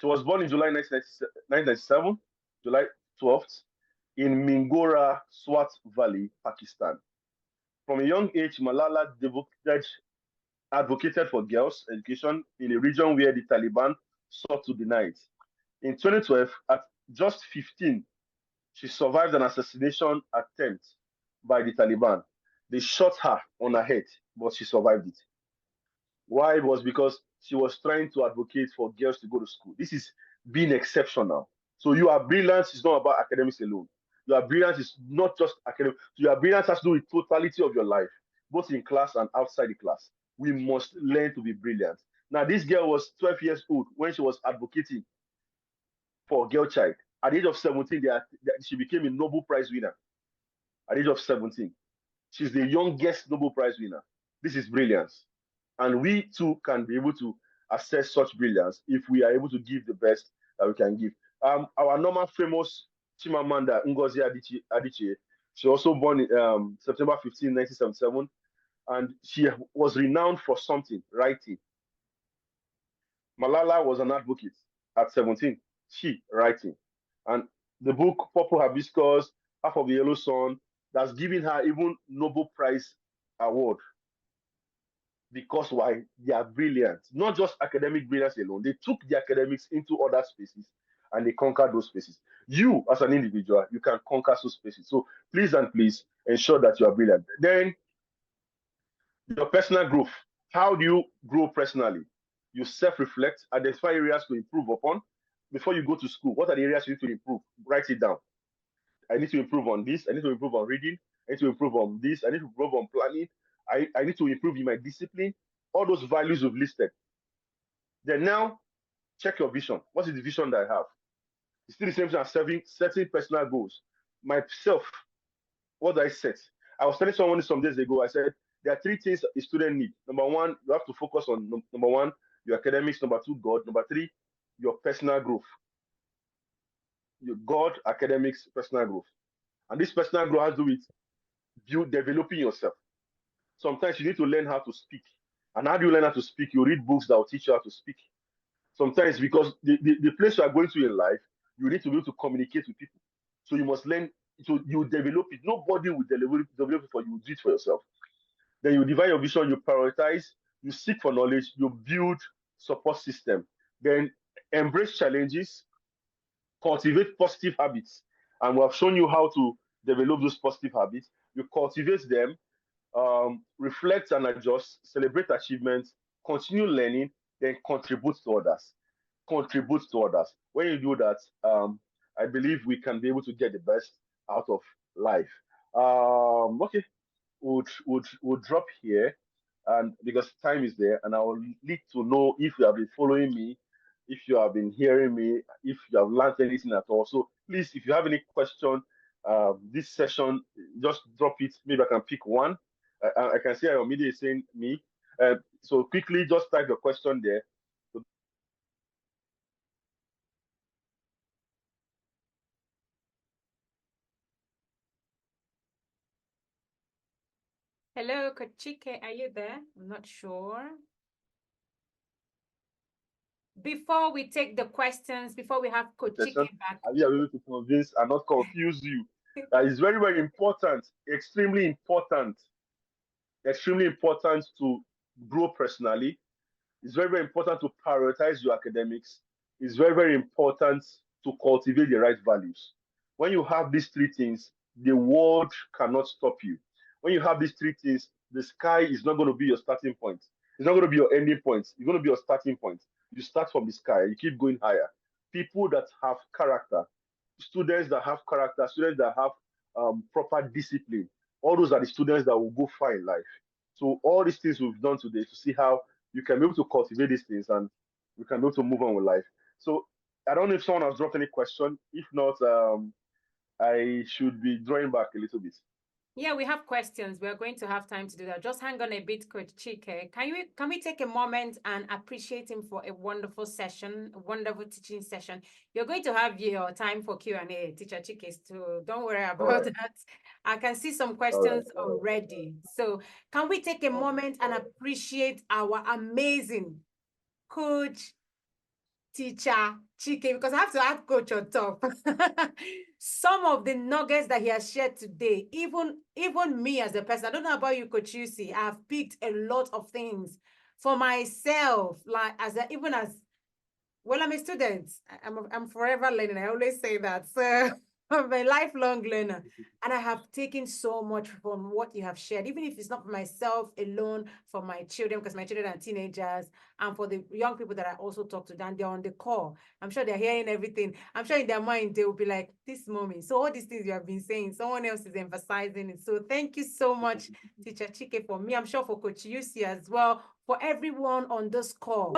[SPEAKER 2] She was born in July 1997, July 12th, in Mingora, Swat Valley, Pakistan. From a young age, Malala advocated for girls' education in a region where the Taliban sought to deny it. In 2012, at just 15, she survived an assassination attempt by the Taliban. They shot her on her head, but she survived it. Why? It was because she was trying to advocate for girls to go to school. This is being exceptional. So you are brilliant. It's not about academics alone. Your brilliance is not just academic. Your brilliance has to do with totality of your life, both in class and outside the class. We must learn to be brilliant. Now, this girl was 12 years old when she was advocating for girl child. At the age of 17, she became a Nobel Prize winner. At the age of 17, she's the youngest Nobel Prize winner. This is brilliance. And we too can be able to assess such brilliance if we are able to give the best that we can give. Our normal famous Chimamanda Ngozi Adichie She also born in September 15, 1977, and she was renowned for something, writing. Malala was an advocate at 17, she writing. And the book Purple Hibiscus, Half of the Yellow Sun, that's giving her even Nobel Prize award. Because why? They are brilliant. Not just academic brilliance alone. They took the academics into other spaces and they conquered those spaces. You, as an individual, you can conquer those spaces. So please and please ensure that you are brilliant. Then your personal growth. How do you grow personally? You self-reflect, identify areas to improve upon. Before you go to school, what are the areas you need to improve? Write it down. I need to improve on this. I need to improve on reading. I need to improve on this. I need to improve on planning. I need to improve in my discipline. All those values you've listed. Then now, check your vision. What is the vision that I have? It's still the same thing as setting personal goals. Myself, what did I set? I was telling someone some days ago, I said, there are three things a student needs. Number one, you have to focus on, number one, your academics. Number two, God. Number three, your personal growth. Your God, academics, personal growth. And this personal growth has to do with developing yourself. Sometimes you need to learn how to speak. And how do you learn how to speak? You read books that will teach you how to speak. Sometimes because the place you are going to in life, you need to be able to communicate with people. So you must learn, so you develop it. Nobody will develop it for you, do it for yourself. Then you divide your vision, you prioritize, you seek for knowledge, you build support system. Then embrace challenges, cultivate positive habits. And we have shown you how to develop those positive habits. You cultivate them, reflect and adjust, celebrate achievements, continue learning, then contribute to others. Contribute to others. When you do that, I believe we can be able to get the best out of life. Okay, we'll drop here, and because time is there, and I will need to know if you have been following me, if you have been hearing me, if you have learned anything at all. So please, if you have any question, this session, just drop it. Maybe I can pick one. I can see your media is saying me. So quickly, just type your question there.
[SPEAKER 1] Hello, Coach Chike, are you there? I'm not sure. Before we take the questions, before we have Coach Chike back.
[SPEAKER 2] Are you able to convince and not confuse you? That is very, very important, extremely important to grow personally. It's very, very important to prioritize your academics. It's very, very important to cultivate the right values. When you have these three things, the world cannot stop you. When you have these three things, the sky is not going to be your starting point. It's not going to be your ending point. It's going to be your starting point. You start from the sky, you keep going higher. People that have character, students that have character, students that have proper discipline, all those are the students that will go far in life. So all these things we've done today to see how you can be able to cultivate these things and we can be able to move on with life. So I don't know if someone has dropped any question. If not, I should be drawing back a little bit.
[SPEAKER 1] Yeah, we have questions. We're going to have time to do that. Just hang on a bit, Coach Chike. Can we take a moment and appreciate him for a wonderful session, a wonderful teaching session? You're going to have your time for Q&A, Teacher Chike's too. Don't worry about that. I can see some questions already. So can we take a moment and appreciate our amazing Coach Teacher Chike, because I have to add Coach on top. Some of the nuggets that he has shared today, even me as a person, I don't know about you, Coach Yusi, I've picked a lot of things for myself, like even as well, I'm a student. I'm forever learning. I always say that. So I'm a lifelong learner. And I have taken so much from what you have shared, even if it's not for myself alone, for my children, because my children are teenagers, and for the young people that I also talk to, and they're on the call. I'm sure they're hearing everything. I'm sure in their mind, they will be like, this moment. So all these things you have been saying, someone else is emphasizing it. So thank you so much, Teacher Chike, for me. I'm sure for Coach Yusi as well, for everyone on this call.